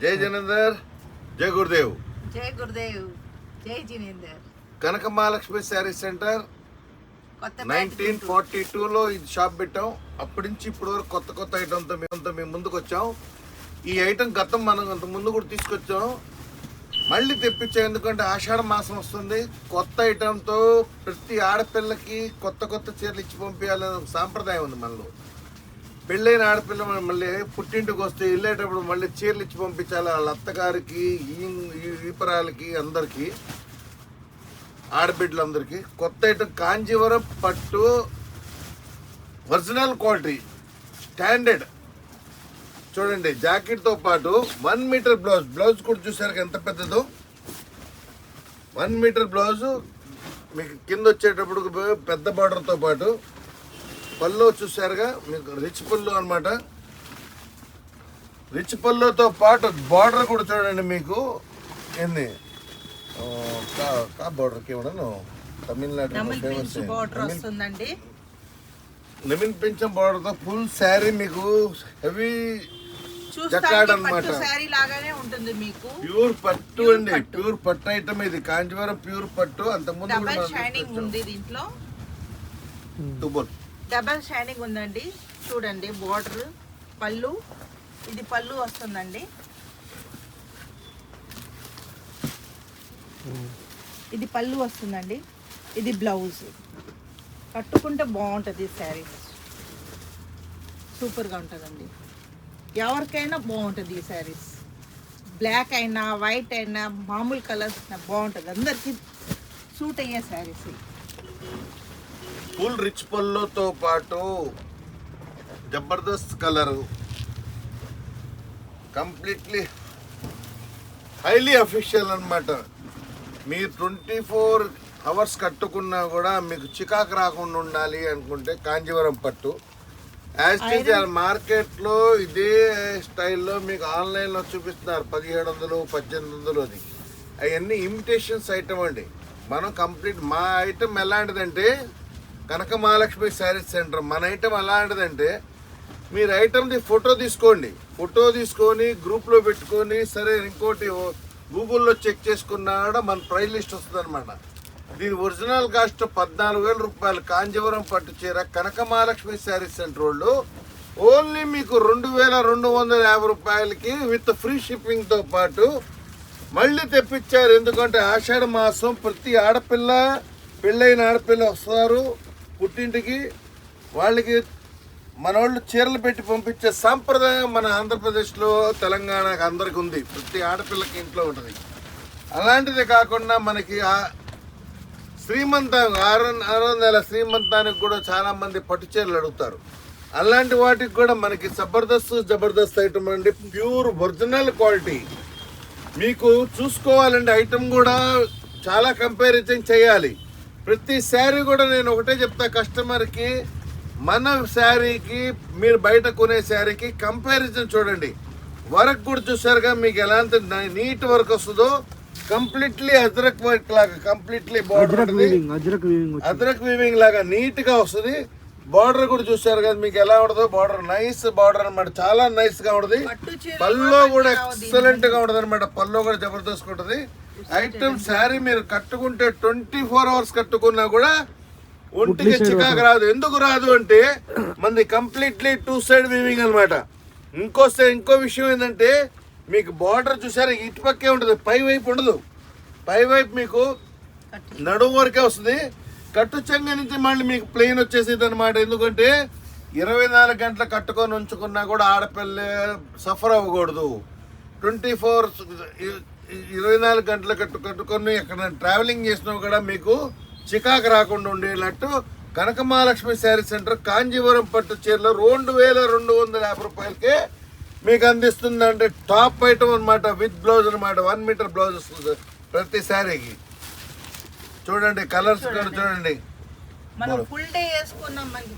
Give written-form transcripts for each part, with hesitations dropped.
జై జనేందర్, జై గురుదేవ్. జై గురుదేవ్, జై జినేందర్. కనక మహాలక్ష్మి శారీ సెంటర్ 1942లో ఇది షాప్ పెట్టాం. అప్పటి నుంచి ఇప్పటి వరకు కొత్త ఐటమ్తో మేము ముందుకు వచ్చాం. ఈ ఐటమ్ గతం మనం అంత ముందు కూడా తీసుకొచ్చాం, మళ్ళీ తెప్పించాం. ఎందుకంటే ఆషాఢ మాసం వస్తుంది. కొత్త ఐటమ్తో ప్రతి ఆడపిల్లకి కొత్త చీరలు ఇచ్చి పంపించాలనే ఒక సాంప్రదాయం ఉంది మనలో. పెళ్ళైన ఆడపిల్ల మళ్ళీ పుట్టింటికి వస్తే వెళ్ళేటప్పుడు మళ్ళీ చీరలు ఇచ్చి పంపించాలి. వాళ్ళ అత్తగారికి, ఈపరాలకి, అందరికీ, ఆడబిడ్డలందరికీ. కొత్త ఐటమ్ కాంజీవరం పట్టు ఒరిజినల్ క్వాలిటీ స్టాండర్డ్. చూడండి, జాకెట్తో పాటు 1 మీటర్ బ్లౌజ్ కూడా చూసారు ఎంత పెద్దదో. 1 మీటర్ బ్లౌజు మీకు కింద వచ్చేటప్పుడు పెద్ద బార్డర్తో పాటు పళ్ళు చూసారుగా, మీకు రిచ్ పళ్ళు అనమాట. రిచ్ పళ్ళుతో పాటు బార్డర్ కూడా చూడండి, మీకు ఏంది కా బార్డర్కి ఇవ్వడం తమిళనాడు ఫేమస్ నవీన్ పెంచం బార్డర్తో ఫుల్ శారీ మీకు హెవీ జకాడ్ అనమాట. ప్యూర్ పట్టు అండి, ప్యూర్ పట్టు ఐటమ్ ఇది. కాంజీవరం ప్యూర్ పట్టు. అంతకుముందు డబల్ షైనింగ్ ఉందండి. చూడండి బోర్డర్, పళ్ళు, ఇది పళ్ళు వస్తుందండి. ఇది పళ్ళు వస్తుందండి. ఇది బ్లౌజ్. కట్టుకుంటే బాగుంటుంది శారీస్, సూపర్గా ఉంటుందండి. ఎవరికైనా బాగుంటుంది ఈ శారీస్. బ్లాక్ అయినా, వైట్ అయినా, మామూలు కలర్స్ బాగుంటుంది. అందరికీ సూట్ అయ్యే శారీస్. ఫుల్ రిచ్ పళ్ళుతో పాటు Jabardasth colour, completely highly official అనమాట. మీరు 24 అవర్స్ కట్టుకున్నా కూడా మీకు చికాకు రాకుండా ఉండాలి అనుకుంటే కాంజీవరం పట్టు. యాజ్ మార్కెట్లో ఇదే స్టైల్లో మీకు ఆన్లైన్లో చూపిస్తున్నారు 1700, 1800. అది అవన్నీ ఇమిటేషన్స్ ఐటమ్ అండి. మనం కంప్లీట్ మా ఐటమ్ ఎలాంటిదంటే కనక మహాలక్ష్మి శారీస్ సెంటర్. మన ఐటమ్ ఎలాంటిదంటే మీరు ఐటమ్ది ఫోటో తీసుకోండి, ఫోటో తీసుకొని గ్రూప్లో పెట్టుకొని, సరే ఇంకోటి గూగుల్లో చెక్ చేసుకున్నా కూడా మన ప్రైస్ లిస్ట్ వస్తుంది అనమాట. దీని ఒరిజినల్ కాస్ట్ 14,000 రూపాయలు. కాంజీవరం పట్టు చీర కనక మహాలక్ష్మి శారీస్ సెంటర్ వాళ్ళు ఓన్లీ మీకు 2,250 రూపాయలకి విత్ ఫ్రీ షిప్పింగ్తో పాటు మళ్ళీ తెప్పించారు. ఎందుకంటే ఆషాఢ మాసం ప్రతి ఆడపిల్ల, పెళ్ళైన ఆడపిల్ల వస్తారు పుట్టింటికి. వాళ్ళకి మన వాళ్ళు చీరలు పెట్టి పంపించే సాంప్రదాయం మన ఆంధ్రప్రదేశ్లో, తెలంగాణకు అందరికి ఉంది. ప్రతి ఆడపిల్లకి ఇంట్లో ఉంటుంది. అలాంటిదే కాకుండా మనకి శ్రీమంతం 6 నెలల శ్రీమంతానికి కూడా చాలామంది పట్టు చీరలు అడుగుతారు. అలాంటి వాటికి కూడా మనకి జబర్దస్త్ ఐటమ్ అండి. Pure original quality. మీకు చూసుకోవాలంటే ఐటమ్ కూడా చాలా కంపారిజన్ చేయాలి. ప్రతి శారీ కూడా నేను ఒకటే చెప్తా కస్టమర్కి, మన శారీకి మీరు బయట కొనే శారీకి కంపారిజన్ చూడండి. వర్క్ కూడా చూసారుగా, మీకు ఎలాంటి నీట్ వర్క్ వస్తుందో. కంప్లీట్లీ అజ్రక్ వర్క్ లాగా, కంప్లీట్లీ బార్డర్ అజ్రక్ వీవింగ్ లాగా నీట్ గా వస్తుంది. బార్డర్ కూడా చూసారు కదా మీకు ఎలా ఉండదో. బార్డర్ నైస్ బార్డర్ అనమాట, చాలా నైస్ గా ఉంటుంది. పల్లో కూడా ఎక్సలెంట్ గా ఉంటుంది అనమాట. పల్లో కూడా జబర్దస్త్ ఉంటుంది. ఐటమ్ శారీ మీరు కట్టుకుంటే 24 అవర్స్ కట్టుకున్నా కూడా ఒంటికి చికాకు రాదు. ఎందుకు రాదు అంటే మనది కంప్లీట్లీ 2 సైడ్ వీవింగ్ అనమాట. ఇంకో విషయం ఏంటంటే మీకు బార్డర్ చూసారు ఇటుపక్కే ఉంటుంది, పై వైపు ఉండదు. పై వైపు మీకు నడుము వరకే వస్తుంది. కట్టు చెంగ నుంచి మళ్ళీ మీకు ప్లెయిన్ వచ్చేసేది అనమాట. ఎందుకంటే 24 గంటలు కట్టుకొని ఉంచుకున్నా కూడా ఆడపిల్ల సఫర్ అవ్వకూడదు. 24 గంటలు కట్టుకొని ఎక్కడ ట్రావెలింగ్ చేసినా కూడా మీకు చికాకు రాకుండా ఉండేటట్టు కనక మహాలక్ష్మి శారీ సెంటర్ కాంజీవరం పట్టు చీరలో 2,250 రూపాయలకే మీకు అందిస్తుంది. అంటే టాప్ ఐటమ్ అనమాట, విత్ బ్లౌజ్ అనమాట. 1 మీటర్ బ్లౌజ్ వస్తుంది ప్రతి శారీకి. చూడండి కలర్స్ కూడా చూడండి. మనం ఫుల్ డే వేసుకున్నా మనకి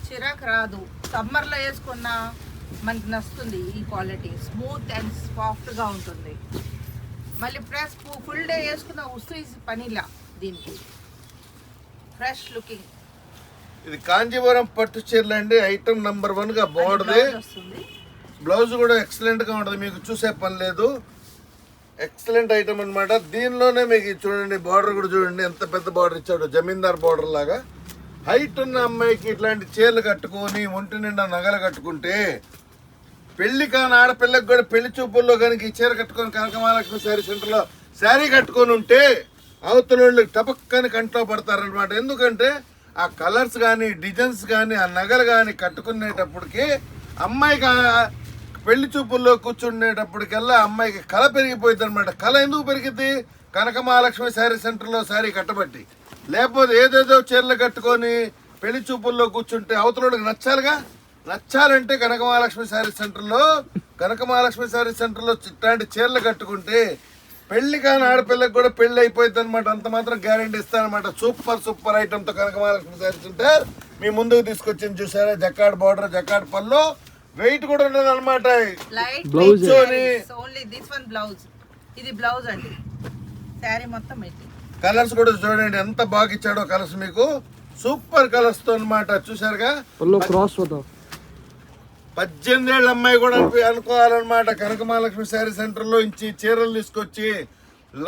చిరాకు రాదు. సమ్మర్ లో వేసుకున్నా మనకి నచ్చుతుంది. ఈ క్వాలిటీ స్మూత్ అండ్ సాఫ్ట్ గా ఉంటుంది. మళ్ళీ ప్లస్ ఫుల్ డే వేసుకున్న ఉసు పనిలా దీనికి ఫ్రెష్ లుకింగ్. ఇది కాంజీవరం పట్టు చీరలు అండి. ఐటమ్ నంబర్ 1 గా బార్డర్ బ్లౌజ్ కూడా ఎక్సలెంట్గా ఉంటుంది, మీకు చూసే పని లేదు. ఎక్సలెంట్ ఐటమ్ అనమాట. దీనిలోనే మీకు చూడండి బార్డర్ కూడా చూడండి ఎంత పెద్ద బార్డర్ ఇచ్చాడు, జమీందార్ బార్డర్ లాగా. హైట్ ఉన్న అమ్మాయికి ఇట్లాంటి చీరలు కట్టుకొని ఒంటి నిండా నగలు కట్టుకుంటే, పెళ్లి కాని ఆడపిల్లకి కూడా పెళ్లి చూపుల్లో కనుక ఈ చీర కట్టుకొని కనకమహాలక్ష్మి శారీ సెంటర్లో శారీ కట్టుకొని ఉంటే అవతల వాళ్ళు టపక్కని కంట్లో పడతారనమాట. ఎందుకంటే ఆ కలర్స్ కానీ డిజైన్స్ కానీ ఆ నగలు కానీ కట్టుకునేటప్పటికి అమ్మాయికి పెళ్లి చూపుల్లో కూర్చునేటప్పటికల్లా అమ్మాయికి కళ పెరిగిపోయింది అనమాట. కళ ఎందుకు పెరిగింది? కనకమహాలక్ష్మి శారీ సెంటర్లో శారీ కట్టబట్టి. లేకపోతే ఏదేదో చీరలు కట్టుకొని పెళ్లి చూపుల్లో కూర్చుంటే అవతలకి నచ్చాలిగా. నచ్చాలంటే కనకమహాలక్ష్మి శారీ సెంటర్లో ఇట్లాంటి చీరలు కట్టుకుంటే పెళ్లి కాని ఆడపిల్లకి కూడా పెళ్లి అయిపోయింది అనమాట. అంత మాత్రం గ్యారెంటీ ఇస్తానమాట. సూపర్ ఐటమ్తో కనకమహాలక్ష్మి శారీ సెంటర్ మీ ముందుకు తీసుకొచ్చింది. చూసారా, జకాడ్ బార్డర్, జకాడ్ పళ్ళు, వెయిట్ కూడా ఉండదు అనమాట. ఇది బ్లౌజ్ అండి, శారీ మొత్తం కలర్స్ కూడా చూడండి ఎంత బాగా ఇచ్చాడో కలర్స్, మీకు సూపర్ కలర్స్ తో అనమాట. చూసారుగా, 18 ఏళ్ళ అమ్మాయి కూడా అనుకోవాలన్నమాట. కనకమహాలక్ష్మి శారీ సెంటర్ లో ఇంచి చీరలు తీసుకొచ్చి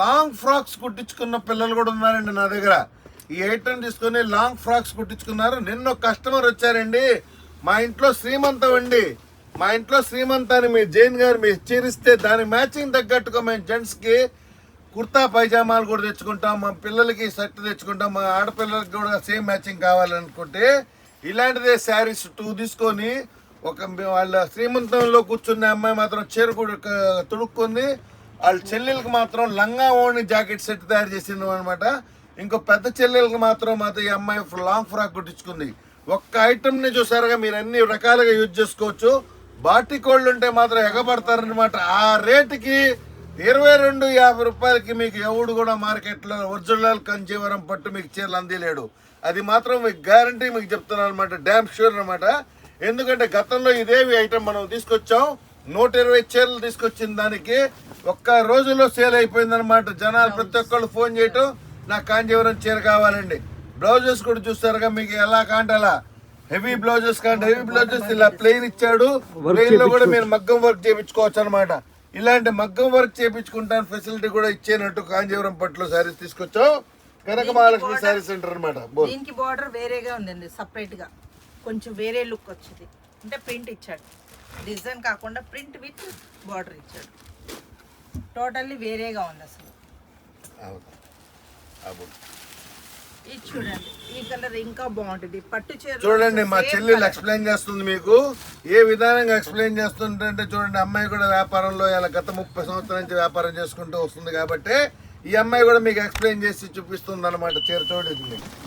లాంగ్ ఫ్రాక్స్ కుట్టించుకున్న పిల్లలు కూడా ఉన్నారండి నా దగ్గర. ఈ ఐటమ్ తీసుకొని లాంగ్ ఫ్రాక్స్ కుట్టించుకున్నారు. నిన్న కస్టమర్ వచ్చారండి, మా ఇంట్లో శ్రీమంతం అండి, మా ఇంట్లో శ్రీమంతాన్ని మీ జైన్ గారు మీరు చీరిస్తే దాని మ్యాచింగ్ తగ్గట్టుగా మేము జెంట్స్కి కుర్తా పైజామాలు కూడా తెచ్చుకుంటాం, మా పిల్లలకి షర్ట్ తెచ్చుకుంటాం, మా ఆడపిల్లలకి కూడా సేమ్ మ్యాచింగ్ కావాలనుకుంటే ఇలాంటిదే శారీస్ 2 తీసుకొని వాళ్ళ శ్రీమంతంలో కూర్చున్న అమ్మాయి మాత్రం చీర కూడా తొడుక్కుంది, వాళ్ళ చెల్లెలకి మాత్రం లంగా ఓణి జాకెట్ సెట్ తయారు చేసింది అనమాట. ఇంకో పెద్ద చెల్లెలకి మాత్రం ఈ అమ్మాయి లాంగ్ ఫ్రాక్ కుట్టించుకుంది. ఒక్క ఐటమ్ని చూసారుగా, మీరు అన్ని రకాలుగా యూజ్ చేసుకోవచ్చు. బాటికోళ్ళు ఉంటే మాత్రం ఎగబడతారనమాట. ఆ రేటుకి 2250 రూపాయలకి మీకు ఎవడు కూడా మార్కెట్లో ఒరిజినల్ కంచీవరం పట్టు మీకు చీరలు అందిలేడు. అది మాత్రం మీకు గ్యారంటీ మీకు చెప్తున్నాను అనమాట, డ్యామ్ షూర్ అనమాట. ఎందుకంటే గతంలో ఇదేవి ఐటమ్ మనం తీసుకొచ్చాం, 120 చీరలు తీసుకొచ్చిన దానికి ఒక్క రోజులో సేల్ అయిపోయిందనమాట. జనాలు ప్రతి ఒక్కళ్ళు ఫోన్ చేయటం, నాకు కాంజీవరం చీర కావాలండి. బ్లౌజెస్ కూడా చూస్తారుగా, మీకు ఎలా కాంటే అలా హెవీ బ్లౌజెస్ ఇలా ప్లెయిన్ ఇచ్చాడు. ప్లెయిన్ లో కూడా మీరు మగ్గం వర్క్ చేయించుకోవచ్చు అనమాట. ఇలాంటి మగ్గం వర్క్ చేయించుకుంటాను ఫెసిలిటీ కూడా ఇచ్చేనట్టు కాంజీవరం పట్టులో శారీస్ తీసుకొచ్చాం. కనకమహాలక్ష్మి శారీ సెంటర్ అనమాట. దీనికి బార్డర్ వేరేగా ఉందండి, సపరేట్ గా కొంచెం వేరే లుక్ వచ్చింది. అంటే ప్రింట్ ఇచ్చాడు, డిజైన్ కాకుండా ప్రింట్ విత్ బార్డర్ ఇచ్చాడు. టోటల్లీ వేరేగా ఉంది అసలు. ఇది చూడండి, ఈ కలర్ ఇంకా బాగుంటుంది. పట్టు చీర చూడండి, మా చెల్లెలు ఎక్స్ప్లెయిన్ చేస్తుంది మీకు. ఏ విధానంగా ఎక్స్ప్లెయిన్ చేస్తుంటే చూడండి, అమ్మాయి కూడా వ్యాపారంలో ఇలా గత 30 సంవత్సరాల నుంచి వ్యాపారం చేసుకుంటూ వస్తుంది కాబట్టి ఈ అమ్మాయి కూడా మీకు ఎక్స్ప్లెయిన్ చేసి చూపిస్తుంది అనమాట. చీర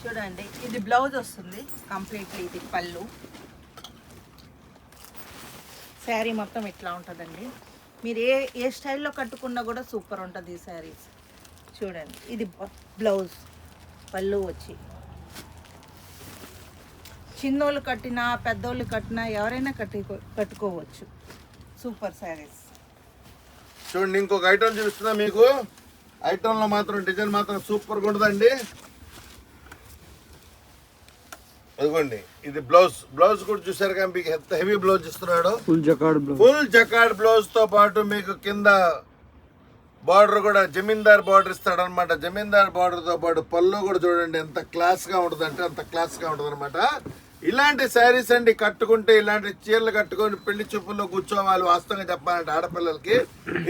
చూడండి, ఇది బ్లౌజ్ వస్తుంది కంప్లీట్లీ, ఇది పళ్ళు, శారీ మొత్తం ఇట్లా ఉంటుందండి. మీరు ఏ స్టైల్లో కట్టుకున్నా కూడా సూపర్ ఉంటుంది ఈ శారీస్. చూడండి, ఇది బ్లౌజ్, పళ్ళు వచ్చి చిన్నోళ్ళు కట్టినా పెద్దోళ్ళు కట్టినా ఎవరైనా కట్టుకోవచ్చు. సూపర్ శారీస్. చూడండి, ఇంకొక ఐటమ్ చూపిస్తున్నా మీకు. ఐటంలో మాత్రం డిజైన్ మాత్రం సూపర్గా ఉంటుందండి. అదిగోండి, ఇది బ్లౌజ్ కూడా చూసారు కానీ మీకు ఎంత హెవీ బ్లౌజ్ ఇస్తున్నాడు. ఫుల్ జకాడ్ బ్లౌజ్ తో పాటు మీకు కింద బార్డర్ కూడా జమీందార్ బార్డర్ ఇస్తాడు అనమాట. జమీందార్ బార్డర్ తో పాటు పళ్ళు కూడా చూడండి ఎంత క్లాస్ గా ఉంటుంది అంటే అంత క్లాస్ గా ఉంటుంది అనమాట. ఇలాంటి శారీస్ అండి కట్టుకుంటే, ఇలాంటి చీరలు కట్టుకొని పెళ్లి చూపుల్లో కూర్చోవాలి. వాస్తవంగా చెప్పాలంటే ఆడపిల్లలకి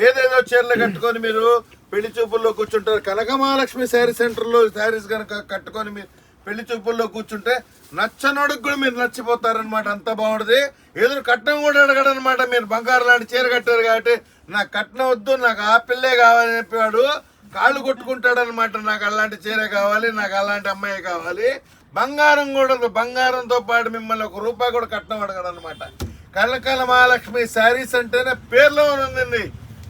ఏదేదో చీరలు కట్టుకొని మీరు పెళ్లి చూపుల్లో కూర్చుంటారు. కనకమహాలక్ష్మి శారీ సెంటర్లో శారీస్ కనుక కట్టుకొని మీరు పెళ్లి చూపుల్లో కూర్చుంటే నచ్చనోడికి కూడా మీరు నచ్చిపోతారనమాట. అంత బాగుంటుంది. ఎదురు కట్నం కూడా అడగడనమాట. మీరు బంగారు లాంటి చీర కట్టారు కాబట్టి నాకు కట్నం వద్దు, నాకు ఆ పిల్లే కావాలని చెప్పేవాడు కాళ్ళు కొట్టుకుంటాడు అనమాట. నాకు అలాంటి చీర కావాలి, నాకు అలాంటి అమ్మాయి కావాలి. బంగారం కూడా, బంగారంతో పాటు మిమ్మల్ని 1 రూపాయి కూడా కట్నం అడగడు అనమాట. కనకమహాలక్ష్మి శారీస్ అంటేనే పేర్లో ఉందండి,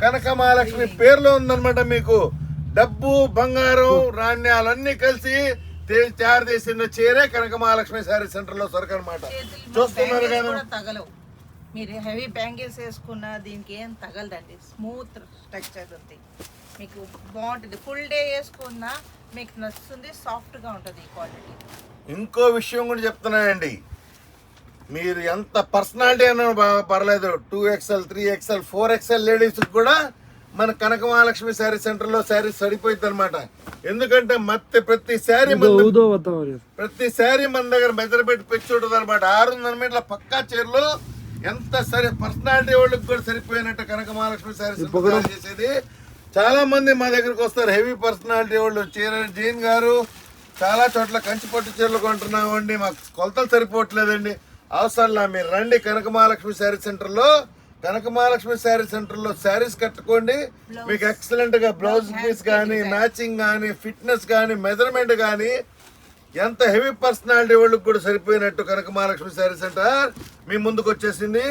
కనకమహాలక్ష్మి పేర్లో ఉందన్నమాట. మీకు డబ్బు, బంగారం, నాణ్యాలన్నీ కలిసి తయారు చేసిన చీరే కనకమహాలక్ష్మి శారీ సెంటర్ లో సరుకు అనమాట. చూస్తున్నారు కదా, తగలవు. మీరు హెవీ బ్యాంగిల్స్ వేసుకున్న దీనికి ఏం తగలదండి, స్మూత్ స్ట్రక్చర్ ఉంది. మీకు బాగుంటుంది. ఫుల్ డే వేసుకున్నా మీకు నచ్చుతుంది, సాఫ్ట్ గా ఉంటుంది ఈ క్వాలిటీ. ఇంకో విషయం కూడా చెప్తున్నానండి, మీరు ఎంత పర్సనాలిటీ అయినా పర్లేదు, 2XL 3XL 4XL లేడీస్ కూడా మన కనక మహాలక్ష్మి శారీ సెంటర్ లో శారీ సరిపోయింది అనమాట. ఎందుకంటే ప్రతి శారీ మన దగ్గర మెజర్ పెట్టి పెంచి ఉంటుంది అనమాట. 600 మీటర్ల పక్కా చీరలు ఎంత సరే పర్సనాలిటీ వాళ్ళకి కూడా సరిపోయినట్టు కనక మహాలక్ష్మి శారీ సెంటర్ చేసేది. చాలా మంది మా దగ్గరకు వస్తారు హెవీ పర్సనాలిటీ వాళ్ళు. జీన్ గారు చాలా చోట్ల కంచి పట్టు చీరలు కొంటున్నామండి, మాకు కొలతలు సరిపోవట్లేదండి. అవసరంలా మీరు రండి కనక మహాలక్ష్మి శారీ సెంటర్లో. కనక మహాలక్ష్మి శారీ సెంటర్లో శారీస్ కట్టుకోండి, మీకు ఎక్సలెంట్ గా బ్లౌజ్ పీస్ కానీ, మ్యాచింగ్ కానీ, ఫిట్నెస్ కానీ, మెజర్మెంట్ కానీ ఎంత హెవీ పర్సనాలిటీ వాళ్ళకి కూడా సరిపోయినట్టు కనక మహాలక్ష్మి శారీ సెంటర్ మీ ముందుకు వచ్చేసింది.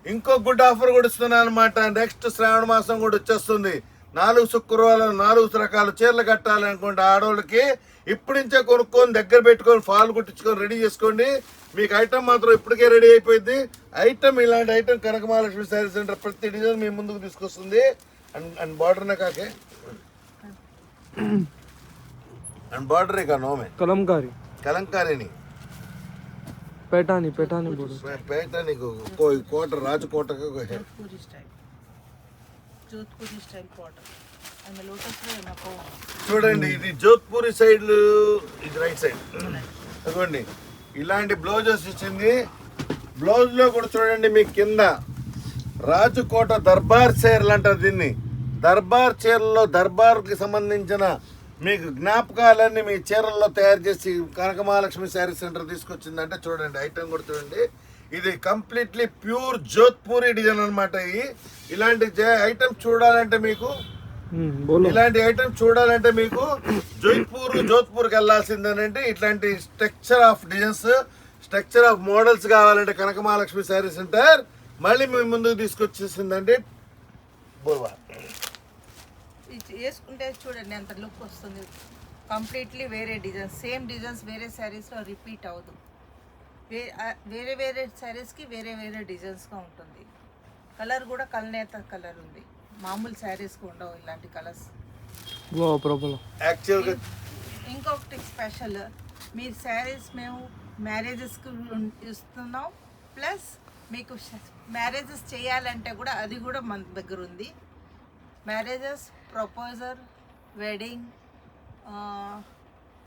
ఇంకో గుడ్ ఆఫర్ కూడా ఇస్తున్నాను అనమాట. నెక్స్ట్ శ్రావణ మాసం కూడా వచ్చేస్తుంది. 4 శుక్రవారం 4 రకాల చీరలు కట్టాలి అనుకుంటే ఆడవాళ్ళకి ఇప్పటి నుంచే కొనుక్కొని దగ్గర పెట్టుకొని ఫాల్ కుట్టించుకొని రెడీ చేసుకోండి. మీకు ఐటమ్ మాత్రం ఇప్పటికే రెడీ అయిపోయింది. ఐటమ్ ఇలాంటి ఐటమ్ కనక మహాలక్ష్మి శారీ సెంటర్ ప్రతి డిజైన్ మీ ముందుకు తీసుకొస్తుంది. అండ్ బార్డర్ కాకే అండ్ బార్డర్ का नाम है कलंकारी नहीं पैठानी कोई कोट राजकोट का कोई है जोधपुरी स्टाइल बॉर्डर అండ్ లోటస్ లో నాకు చూడండి, ఇది జోధ్పూరి సైడ్, ఇది రైట్ సైడ్. చూడండి ఇలాంటి బ్లౌజెస్ ఇచ్చింది. బ్లౌజ్ లో కూడా చూడండి మీకు కింద రాజకోట దర్బార్ చీరలు అంటారు దీన్ని. దర్బార్ చీరల్లో దర్బార్కి సంబంధించిన మీకు జ్ఞాపకాలన్నీ మీ చీరల్లో తయారు చేసి కనక మహాలక్ష్మి శారీ సెంటర్ తీసుకొచ్చిందంటే చూడండి ఐటమ్ కూడా చూడండి. ఇది కంప్లీట్లీ ప్యూర్ జోధ్పూరి డిజైన్ అనమాట. ఇలాంటి ఐటమ్ చూడాలంటే మీకు జోధ్పూర్కి వెళ్ళాల్సిందేనంటే ఇట్లాంటి structure of designs, structure of models కావాలంటే కనక మహాలక్ష్మి శారీ సెంటర్ మళ్ళీ మీ ముందుకు తీసుకొచ్చేసిందండి. వేసుకుంటే చూడండి ఎంత లుక్ వస్తుంది. కంప్లీట్లీ వేరే డిజైన్స్, సేమ్ డిజైన్స్ వేరే శారీస్లో రిపీట్ అవ్వదు. వేరే వేరే శారీస్కి వేరే వేరే డిజైన్స్గా ఉంటుంది. కలర్ కూడా కల్నేత కలర్ ఉంది. మామూలు శారీస్కి ఉండవు ఇలాంటి కలర్స్. యాక్చువల్గా ఇంకొకటి స్పెషల్, మీ శారీస్ మేము మ్యారేజెస్కి ఇస్తున్నాం. ప్లస్ మీకు మ్యారేజెస్ చేయాలంటే కూడా అది కూడా మన దగ్గర ఉంది. మ్యారేజెస్, ప్రపోజల్, వెడ్డింగ్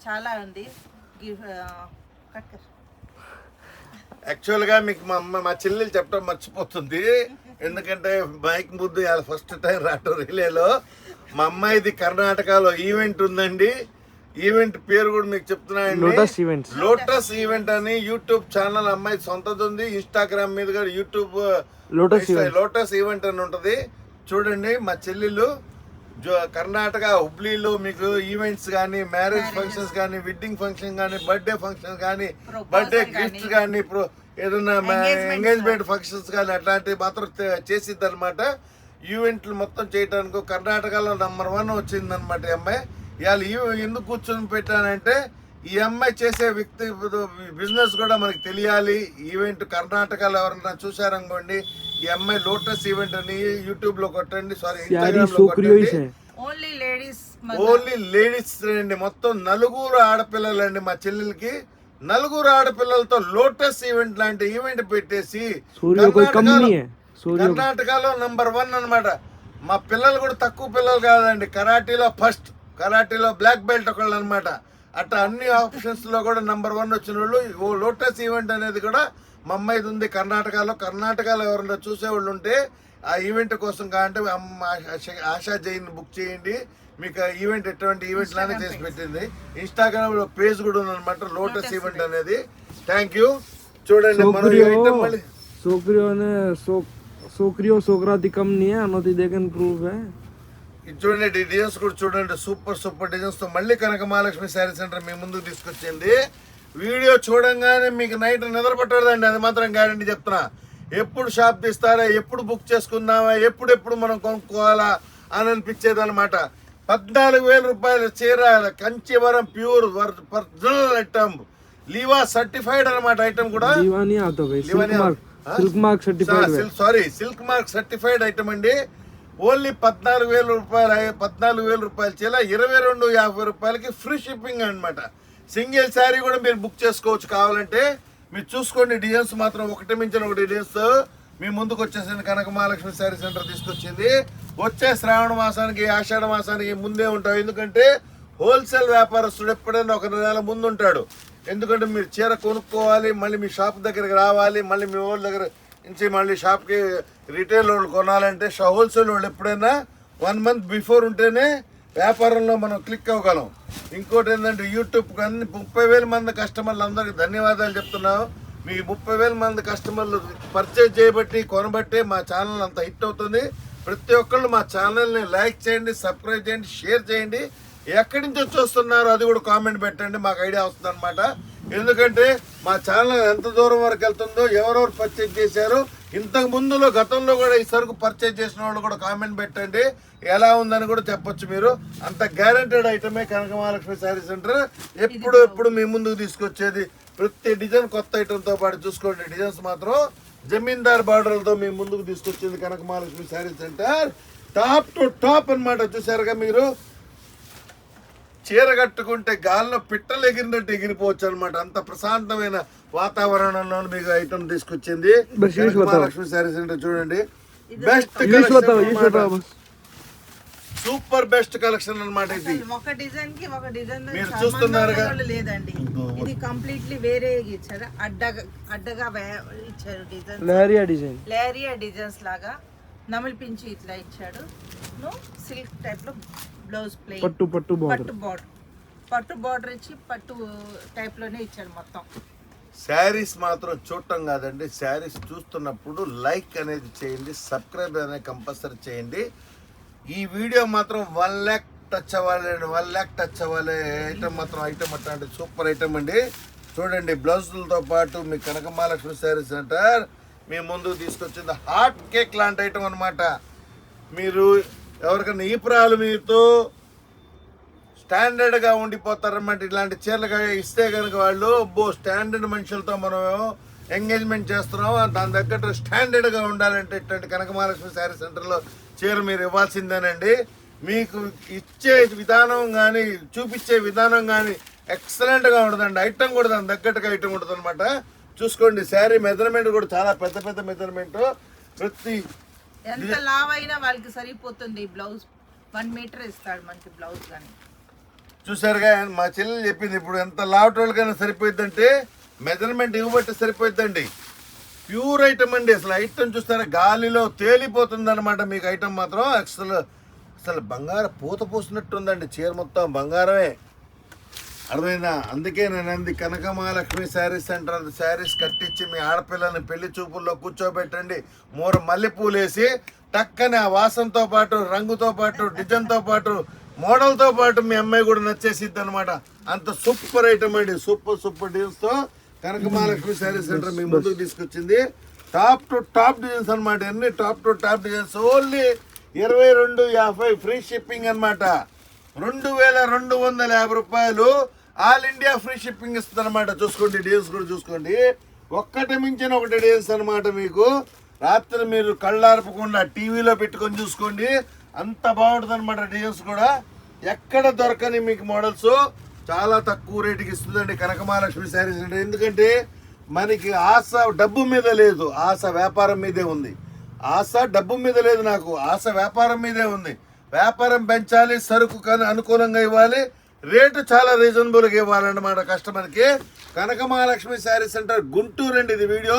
చాలా ఉంది. యాక్చువల్గా మీకు మా చెల్లెలు చెప్పడం మర్చిపోతుంది. ఎందుకంటే మైక్ ముద్దు ఫస్ట్ టైం రావటం రిలేలో. మా అమ్మాయిది కర్ణాటకలో ఈవెంట్ ఉందండి. ఈవెంట్ పేరు కూడా మీకు చెప్తున్నాయండి, లోటస్ ఈవెంట్ అని యూట్యూబ్ ఛానల్ అమ్మాయి సొంతది ఉంది. ఇన్స్టాగ్రామ్ మీద కూడా యూట్యూబ్ లోటస్ ఈవెంట్ అని ఉంటుంది. చూడండి మా చెల్లెలు కర్ణాటక హుబ్లీలో మీకు ఈవెంట్స్ కానీ, మ్యారేజ్ ఫంక్షన్స్ కానీ, వెడ్డింగ్ ఫంక్షన్ కానీ, బర్త్డే ఫంక్షన్ కానీ, బర్త్డే గిఫ్ట్స్ కానీ, ఏదైనా ఎంగేజ్మెంట్ ఫంక్షన్స్ కానీ అట్లాంటివి మాత్రం చేసిద్ది అనమాట. ఈవెంట్లు మొత్తం చేయడానికి కర్ణాటకలో నెంబర్ 1 వచ్చిందనమాట ఈ అమ్మాయి. ఇవాళ ఎందుకు కూర్చొని పెట్టానంటే ఈ అమ్మాయి చేసే వ్యక్తి బిజినెస్ కూడా మనకి తెలియాలి. ఈవెంట్ కర్ణాటకలో ఎవరైనా చూసారనుకోండి, ఈ అమ్మాయి లోటస్ ఈవెంట్ అని యూట్యూబ్ లో కొట్టండి, సారీ ఇన్స్టాగ్రామ్ లో కొట్టండి. ఓన్లీ లేడీస్ అండి. మొత్తం 4 ఆడపిల్లలండి మా చెల్లెలకి. 4 ఆడపిల్లలతో లోటస్ ఈవెంట్ లాంటి ఈవెంట్ పెట్టేసి కర్ణాటకలో నెంబర్ 1 అనమాట. మా పిల్లలు కూడా తక్కువ పిల్లలు కాదండి, కరాటీలో ఫస్ట్, కరాటీలో బ్లాక్ బెల్ట్ ఒకళ్ళు అనమాట. అట్లా అన్ని ఆప్షన్స్ లో కూడా నెంబర్ 1 వచ్చిన వాళ్ళు. లోటస్ ఈవెంట్ అనేది కూడా మా అమ్మాయిది ఉంది కర్ణాటకలో ఎవరైనా చూసేవాళ్ళు ఉంటే ఆ ఈవెంట్ కోసం కావాలంటే ఆశా జైన్ బుక్ చేయండి. మీకు ఈవెంట్ ఎటువంటి ఈవెంట్ లానే చేసి పెట్టింది. ఇన్స్టాగ్రామ్ లో పేజ్ కూడా ఉందన్నమాట లోటస్ ఈవెంట్ అనేది. Thank you. చూడండి छोकरा दिकम नहीं है अनोती देखन प्रूफ है. ఇది చూడండి డిజైన్స్ కూడా చూడండి, సూపర్ డిజైన్స్ తో మళ్ళీ కనక మహాలక్ష్మి శారీ సెంటర్ మీ ముందుకు తీసుకొచ్చింది. వీడియో చూడంగానే మీకు నైట్ నిద్ర పట్టదండి, అది మాత్రం గ్యారంటీ చెప్తున్నా. ఎప్పుడు షాప్ తీస్తారా, ఎప్పుడు బుక్ చేసుకుందామా, ఎప్పుడు మనం కొనుక్కోవాలా అని అనిపించేది అనమాట. 14,000 రూపాయల చీర, Kanchivaram pure original item, లీవా certified అనమాట. ఐటమ్ కూడా సిల్క్ మార్క్ సర్టిఫైడ్ ఐటమ్ అండి. ఓన్లీ 14,000 రూపాయల చీర 2250 రూపాయలకి ఫ్రీ షిప్పింగ్ అనమాట. సింగిల్ శారీ కూడా మీరు బుక్ చేసుకోవచ్చు కావాలంటే. మీరు చూసుకోండి, డిజైన్స్ మాత్రం ఒకటి మించిన ఒకటి డిజైన్స్ మీ ముందుకు వచ్చేసింది కనక మహాలక్ష్మి శారీ సెంటర్ తీసుకొచ్చింది. వచ్చే శ్రావణ మాసానికి ఆషాఢ మాసానికి ముందే ఉంటాం, ఎందుకంటే హోల్సేల్ వ్యాపారస్తుడు ఎప్పుడైనా ఒక నెల ముందు ఉంటాడు. ఎందుకంటే మీరు చీర కొనుక్కోవాలి, మళ్ళీ మీ షాప్ దగ్గరికి రావాలి, మళ్ళీ మీ వాళ్ళ దగ్గర నుంచి మళ్ళీ షాప్కి రిటైల్ వాళ్ళు కొనాలంటే హోల్సేల్ వాళ్ళు ఎప్పుడైనా 1 month బిఫోర్ ఉంటేనే వ్యాపారంలో మనం క్లిక్ అవ్వగలం. ఇంకోటి ఏంటంటే యూట్యూబ్కి అన్ని 30,000 మంది కస్టమర్లు అందరికీ ధన్యవాదాలు చెప్తున్నాం. మీ 30,000 మంది కస్టమర్లు పర్చేజ్ చేయబట్టి కొనబట్టే మా ఛానల్ అంత హిట్ అవుతుంది. ప్రతి ఒక్కళ్ళు మా ఛానల్ని లైక్ చేయండి, సబ్స్క్రైబ్ చేయండి, షేర్ చేయండి. ఎక్కడి నుంచి చూస్తున్నారో అది కూడా కామెంట్ పెట్టండి, మాకు ఐడియా వస్తుంది అనమాట. ఎందుకంటే మా ఛానల్ ఎంత దూరం వరకు వెళ్తుందో, ఎవరెవరు పర్చేజ్ చేశారు, ఇంతకు ముందులో గతంలో కూడా ఈ సరుకు పర్చేజ్ చేసిన వాళ్ళు కూడా కామెంట్ పెట్టండి, ఎలా ఉందని కూడా చెప్పొచ్చు. మీరు అంత గ్యారంటెడ్ ఐటమే కనక మహాలక్ష్మి శారీ సెంటర్ ఎప్పుడు మీ ముందుకు తీసుకొచ్చేది. ప్రతి డిజైన్ కొత్త ఐటమ్తో పాటు చూసుకోండి, డిజైన్స్ మాత్రం జమీందార్ బార్డర్లతో మీ ముందుకు తీసుకొచ్చింది Kanaka Mahalakshmi sari centre. Top to top అన్నమాట. చూసారుగా మీరు, చీర కట్టుకుంటే గాల్లో పిట్టలు ఎగిరినట్టు ఎగిరిపోవచ్చు అనమాట. అంత ప్రశాంతమైన వాతావరణంలో మీకు ఐటమ్ తీసుకొచ్చింది మహాలక్ష్మి శారీ సెంటర్. చూడండి, బెస్ట్ సూపర్ బెస్ట్ కలెక్షన్ అన్నమాట. ఇది ఒక డిజైన్ కి ఒక డిజైన్ మీరు చూస్తున్నారుగా, లేదండి, ఇది కంప్లీట్లీ వేరే ఇచ్చారు. అడ్డగా ఇచ్చారు డిజైన్, లేరియా డిజైన్స్ లాగా నమిలి పించి ఇట్లా ఇచ్చాడు. సిల్క్ టైప్ లో బ్లౌజ్ ప్లెయిన్, పట్టు బార్డర్ ఇచ్చి పట్టు టైప్ లోనే ఇచ్చాడు మొత్తం. శారీస్ మాత్రం చూడటం కాదండి, శారీస్ చూస్తున్నప్పుడు లైక్ అనేది చేయండి, సబ్స్క్రైబ్ అనేది కంపల్సరీ చేయండి. ఈ వీడియో మాత్రం 1 lakh టచ్ అవ్వాలి, 1 lakh టచ్ అవ్వాలి. ఐటమ్ మాత్రం ఐటమ్ అట్లాంటి సూపర్ ఐటమ్ అండి. చూడండి, బ్లౌజులతో పాటు మీ కనక మహాలక్ష్మి శారీ సెంటర్ మీ ముందుకు తీసుకొచ్చింది హాట్ కేక్ లాంటి ఐటమ్ అనమాట. మీరు ఎవరికైనా ఈ ప్రాలు మీతో స్టాండర్డ్గా ఉండిపోతారన్నమాట. ఇలాంటి చీరలుగా ఇస్తే కనుక వాళ్ళు స్టాండర్డ్ మనుషులతో మనం ఎంగేజ్మెంట్ చేస్తున్నాం, దాని తగ్గట్టు స్టాండర్డ్గా ఉండాలంటే ఇట్లాంటి కనక మహాలక్ష్మి శారీ సెంటర్లో చీర మీరు ఇవ్వాల్సిందేనండి. మీకు ఇచ్చే విధానం కానీ చూపించే విధానం కానీ ఎక్సలెంట్గా ఉంటుందండి. ఐటమ్ కూడా దాని తగ్గట్టుగా ఐటమ్ ఉంటుంది అనమాట. చూసుకోండి, శారీ మెజర్మెంట్ కూడా చాలా పెద్ద పెద్ద మెజర్మెంట్. ప్రతి ఎంత లావ్ అయినా వాళ్ళకి సరిపోతుంది. బ్లౌజ్ 1 మీటర్ ఇస్తాడు మనకి బ్లౌజ్. కానీ చూసారుగా, మా చెల్లెలు చెప్పింది, ఇప్పుడు ఎంత లావటోళ్ళకైనా సరిపోద్ది అంటే మెజర్మెంట్ ఇవ్వబట్టి సరిపోద్దండి. ప్యూర్ ఐటమ్ అండి. అసలు ఐటమ్ చూస్తారా, గాలిలో తేలిపోతుంది అనమాట. మీకు ఐటమ్ మాత్రం అసలు బంగారం పూత పూసినట్టు ఉందండి. చీర మొత్తం బంగారమే, అర్థమైందా? అందుకే నేను అంది కనక మహాలక్ష్మి శారీ సెంటర్. శారీస్ కట్టించి మీ ఆడపిల్లని పెళ్లి చూపుల్లో కూర్చోబెట్టండి, మూర మల్లెపూలు వేసి టక్కని ఆ వాసనతో పాటు, రంగుతో పాటు, డిజైన్తో పాటు, మోడల్తో పాటు మీ అమ్మాయి కూడా నచ్చేసిద్ది అనమాట. అంత సూపర్ ఐటమ్ అండి. సూపర్ డిజైన్స్తో కనక మహాలక్ష్మి శారీ సెంటర్ మీ ముందుకు తీసుకొచ్చింది. టాప్ టు టాప్ డిజైన్స్ అనమాట. ఎన్ని top to top designs. Only 2250 free shipping అనమాట. 2250 రూపాయలు ఆల్ ఇండియా ఫ్రీ షిప్పింగ్ ఇస్తుంది అనమాట. చూసుకోండి, డిజైన్స్ కూడా చూసుకోండి. ఒక్కటి మించిన ఒకటి డిజైన్స్ అనమాట. మీకు రాత్రి మీరు కళ్ళార్పకుండా టీవీలో పెట్టుకొని చూసుకోండి, అంత బాగుంటుంది అనమాట. డిజైన్స్ కూడా ఎక్కడ దొరకని మీకు మోడల్స్ చాలా తక్కువ రేటుకి ఇస్తుందండి కనక మహాలక్ష్మి శారీస్ అంటే. ఎందుకంటే మనకి ఆశ డబ్బు మీద లేదు, ఆశ వ్యాపారం మీదే ఉంది. ఆశ డబ్బు మీద లేదు, నాకు ఆశ వ్యాపారం మీదే ఉంది. వ్యాపారం పెంచాలి, సరుకు అనుకూలంగా ఇవ్వాలి, రేటు చాలా రీజనబుల్గా ఇవ్వాలన్నమాట కస్టమర్కి. కనక మహాలక్ష్మి శారీ సెంటర్ గుంటూరు అండి. ఇది వీడియో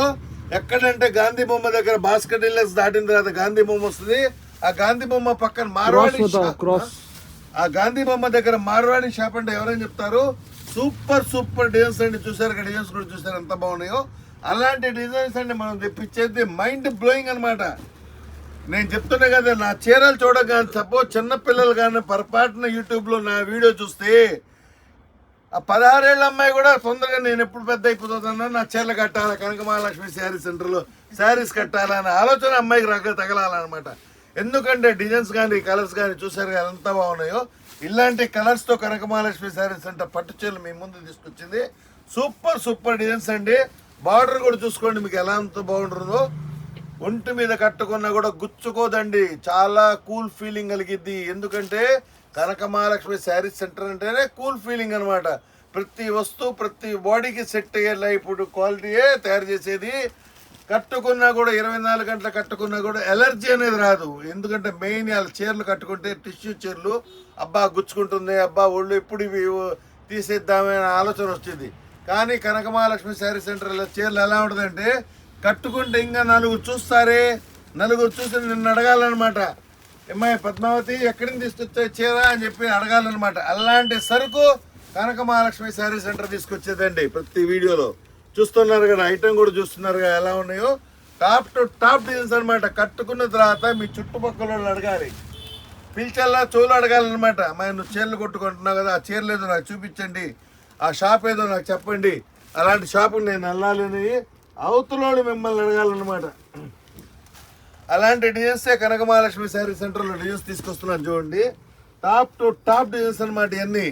ఎక్కడంటే గాంధీ బొమ్మ దగ్గర, భాస్కర్ డిల్లర్స్ దాటిన తర్వాత గాంధీ బొమ్మ వస్తుంది. ఆ గాంధీ బొమ్మ పక్కన మార్వాడి షాప్, ఆ గాంధీ బొమ్మ దగ్గర మార్వాడి షాప్ అంటే ఎవరైనా చెప్తారు. సూపర్ డిజైన్స్ అండి. చూసారు, డిజైన్స్ కూడా చూసారు ఎంత బాగున్నాయో. అలాంటి డిజైన్స్ అండి మనం తెప్పించేది మైండ్ బ్లోయింగ్ అనమాట. నేను చెప్తున్నా కదా, నా చీరలు చూడగానే సపోజ్ చిన్నపిల్లలు కానీ పొరపాటున యూట్యూబ్లో నా వీడియో చూస్తే ఆ 16 ఏళ్ళ అమ్మాయి కూడా తొందరగా నేను ఎప్పుడు పెద్ద అయిపోతుందన్నా నా చీరలు కట్టాలా, కనక మహాలక్ష్మి శారీ సెంటర్లో శారీస్ కట్టాలనే ఆలోచన అమ్మాయికి తగలాలన్నమాట. ఎందుకంటే డిజైన్స్ కానీ కలర్స్ కానీ చూసారు కదా ఎంత బాగున్నాయో. ఇలాంటి కలర్స్తో కనక మహాలక్ష్మి శారీ సెంటర్ పట్టు చీరలు మీ ముందు తీసుకొచ్చింది. సూపర్ డిజైన్స్ అండి. బార్డర్ కూడా చూసుకోండి మీకు ఎలా అంత బాగుంటుందో. ఒంటి మీద కట్టుకున్నా కూడా గుచ్చుకోదండి, చాలా కూల్ ఫీలింగ్ కలిగిద్ది. ఎందుకంటే కనక మహాలక్ష్మి శారీ సెంటర్ అంటేనే కూల్ ఫీలింగ్ అనమాట. ప్రతి వస్తువు ప్రతి బాడీకి సెట్ అయ్యేలా ఇప్పుడు క్వాలిటీయే తయారు చేసేది. కట్టుకున్నా కూడా 24 గంటలు కట్టుకున్నా కూడా ఎలర్జీ అనేది రాదు. ఎందుకంటే మెయిన్ వాళ్ళ చీరలు కట్టుకుంటే టిష్యూ చీరలు అబ్బా గుచ్చుకుంటుంది, అబ్బా ఒళ్ళు ఎప్పుడు ఇవి తీసేద్దామే అనే ఆలోచన వచ్చింది. కానీ కనకమహాలక్ష్మి శారీ సెంటర్లో చీరలు ఎలా ఉంటుందంటే కట్టుకుంటే ఇంకా నలుగురు చూస్తారే, నలుగురు చూసి నిన్ను అడగాలన్నమాట, అమ్మాయి పద్మావతి ఎక్కడి నుంచి తీసుకొచ్చే చీర అని చెప్పి అడగాలన్నమాట. అలాంటి సరుకు కనకమహాలక్ష్మి శారీ సెంటర్ తీసుకొచ్చేదండి. ప్రతి వీడియోలో చూస్తున్నారు కదా, ఐటమ్ కూడా చూస్తున్నారు కదా ఎలా ఉన్నాయో. టాప్ టు టాప్ డిజైన్స్ అనమాట. కట్టుకున్న తర్వాత మీ చుట్టుపక్కల వాళ్ళు అడగాలి, పిలిచల్లా చోలు అడగాలన్నమాట. అమ్మాయి నువ్వు చీరలు కొట్టుకుంటున్నావు కదా, ఆ చీరలు ఏదో నాకు చూపించండి, ఆ షాప్ ఏదో నాకు చెప్పండి, అలాంటి షాపుకి నేను వెళ్ళాలని అవతలోడు మిమ్మల్ని అడగాలన్నమాట. అలాంటి డిజైన్సే కనకమహాలక్ష్మి శారీ సెంటర్లో డిజైన్స్ తీసుకొస్తున్నాను చూడండి. టాప్ టు టాప్ డిజైన్స్ అనమాట ఇవన్నీ.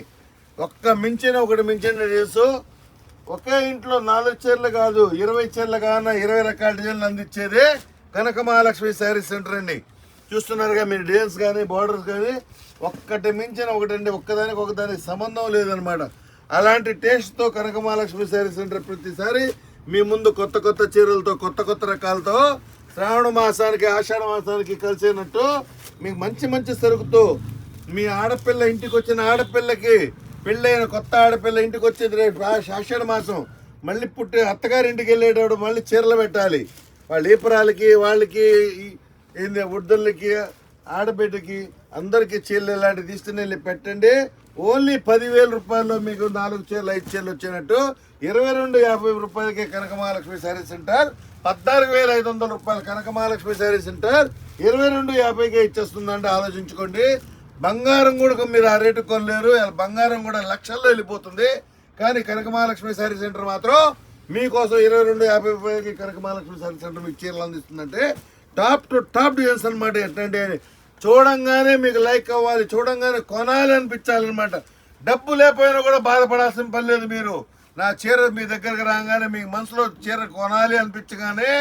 ఒకటి మించిన డిజైన్స్. ఒకే ఇంట్లో 4 చీరలు కాదు 20 చీరలు కాన 20 రకాల డిజైన్లు అందించేదే కనకమహాలక్ష్మి శారీ సెంటర్ అండి. చూస్తున్నారుగా మీరు డిజైన్స్ కానీ బార్డర్స్ కానీ ఒక్కటి మించిన ఒకటండి, ఒక్కదానికి ఒకదానికి సంబంధం లేదనమాట. అలాంటి టేస్ట్తో కనకమహాలక్ష్మి శారీ సెంటర్ ప్రతిసారి మీ ముందు కొత్త కొత్త చీరలతో కొత్త కొత్త రకాలతో శ్రావణ మాసానికి ఆషాఢ మాసానికి కలిసేనట్టు మీకు మంచి మంచి సరుకుతో మీ ఆడపిల్ల ఇంటికి వచ్చిన ఆడపిల్లకి పెళ్ళైన కొత్త ఆడపిల్ల ఇంటికి వచ్చేది రేపు ఆషాఢ మాసం, మళ్ళీ పుట్టి అత్తగారి ఇంటికి వెళ్ళేటప్పుడు మళ్ళీ చీరలు పెట్టాలి. వాళ్ళ ఈపరాలకి వాళ్ళకి ఏంది వృద్ధులకి ఆడబిడ్డకి అందరికీ చీరలు ఇలాంటివి తీసుకుని వెళ్ళి పెట్టండి. ఓన్లీ 10,000 రూపాయల్లో మీకు 4 చీరలు 5 చీరలు వచ్చినట్టు 2250 రూపాయలకి కనకమహాలక్ష్మి శారీ సెంటర్. 14,500 రూపాయలు కనకమహాలక్ష్మి శారీ సెంటర్ 2250కే ఇచ్చేస్తుందంటే ఆలోచించుకోండి. బంగారం కూడా మీరు ఆ రేటు కొనలేరు, బంగారం కూడా లక్షల్లో వెళ్ళిపోతుంది. కానీ కనకమహాలక్ష్మి శారీ సెంటర్ మాత్రం మీకోసం 2250 రూపాయలకి కనకమహాలక్ష్మి శారీ సెంటర్ మీకు చీరలు అందిస్తుందంటే టాప్ టు టాప్ డిజైన్స్ అనమాట. ఎట్లంటే చూడంగానే మీకు లైక్ అవ్వాలి, చూడంగానే కొనాలి అనిపించాలన్నమాట. డబ్బు లేకపోయినా కూడా బాధపడాల్సిన పని లేదు. మీరు నా చీర మీ దగ్గరకు రాగానే మీకు మనసులో చీర కొనాలి అనిపించగానే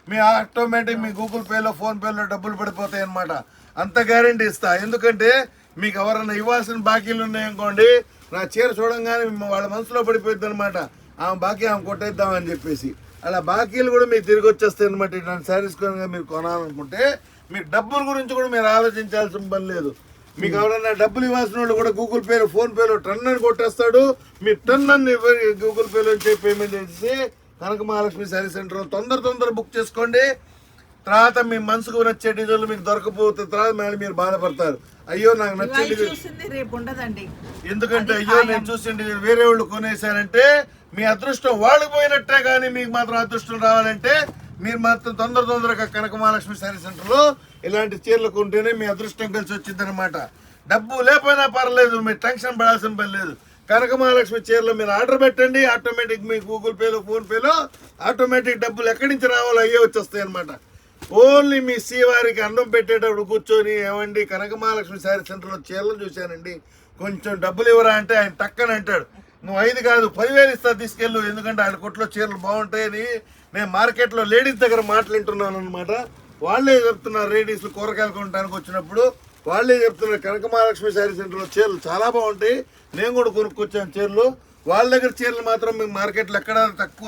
మీ ఆటోమేటిక్ మీ గూగుల్ పేలో ఫోన్పేలో డబ్బులు పడిపోతాయి అనమాట. అంత గ్యారంటీ ఇస్తా. ఎందుకంటే మీకు ఎవరన్నా ఇవ్వాల్సిన బాకీలు ఉన్నాయనుకోండి, నా చీర చూడంగానే వాళ్ళ మనసులో పడిపోద్ది అనమాట, ఆమె బాకీ ఆమె కొట్టేద్దామని చెప్పేసి. అలా బాకీలు కూడా మీకు తిరిగి వచ్చేస్తాయి అనమాట. ఇట్లాంటి శారీస్ కనుక మీరు కొనాలనుకుంటే మీకు డబ్బుల గురించి కూడా మీరు ఆలోచించాల్సిన పని లేదు. మీకు ఎవరైనా డబ్బులు ఇవ్వాల్సిన వాళ్ళు కూడా గూగుల్ పేలో ఫోన్పేలో టన్ అని కొట్టేస్తాడు. మీరు టన్ అని గూగుల్ పేలో పేమెంట్ చేసి కనకమహాలక్ష్మి శారీ సెంటర్ తొందర బుక్ చేసుకోండి. తర్వాత మీ మనసుకు నచ్చే డిజైన్లు మీకు దొరకపోతే తర్వాత మళ్ళీ మీరు బాధపడతారు, అయ్యో నాకు నచ్చే డిజైన్ రేపు ఉండదండి. ఎందుకంటే అయ్యో నేను చూసిన డిజైన్ వేరే వాళ్ళు కొనేసారంటే మీ అదృష్టం వాళ్ళు పోయినట్టే. కానీ మీకు మాత్రం అదృష్టం రావాలంటే మీరు మాత్రం తొందరగా కనకమహాలక్ష్మి శారీ సెంటర్లో ఇలాంటి చీరలు కొంటేనే మీ అదృష్టం కలిసి వచ్చింది అనమాట. డబ్బు లేకపోయినా పర్లేదు, మీరు టెన్షన్ పడాల్సిన పని లేదు. కనకమహాలక్ష్మి చీరలు మీరు ఆర్డర్ పెట్టండి, ఆటోమేటిక్ మీ గూగుల్ పేలో ఫోన్పేలో ఆటోమేటిక్ డబ్బులు ఎక్కడి నుంచి రావాలో అయ్యే వచ్చేస్తాయి అనమాట. ఓన్లీ మీ శ్రీవారికి అన్నం పెట్టేటప్పుడు కూర్చొని ఏమండి కనకమహాలక్ష్మి శారీ సెంటర్లో చీరలు చూశానండి కొంచెం డబ్బులు ఇవ్వరా అంటే ఆయన టక్కని అంటాడు, నువ్వు 5 కాదు 10,000 ఇస్తా తీసుకెళ్ళు, ఎందుకంటే ఆయన కొట్లో చీరలు బాగుంటాయని నేను మార్కెట్లో లేడీస్ దగ్గర మాట్లాడుతున్నాను అనమాట. వాళ్ళే చెప్తున్నారు, లేడీస్ కూరగాయలు కొనడానికి వచ్చినప్పుడు వాళ్ళే చెప్తున్నారు కనకమహాలక్ష్మి శారీ సెంటర్లో చీరలు చాలా బాగుంటాయి, నేను కూడా కొనుక్కొచ్చాను చీరలు. వాళ్ళ దగ్గర చీరలు మాత్రం మీకు మార్కెట్లో ఎక్కడ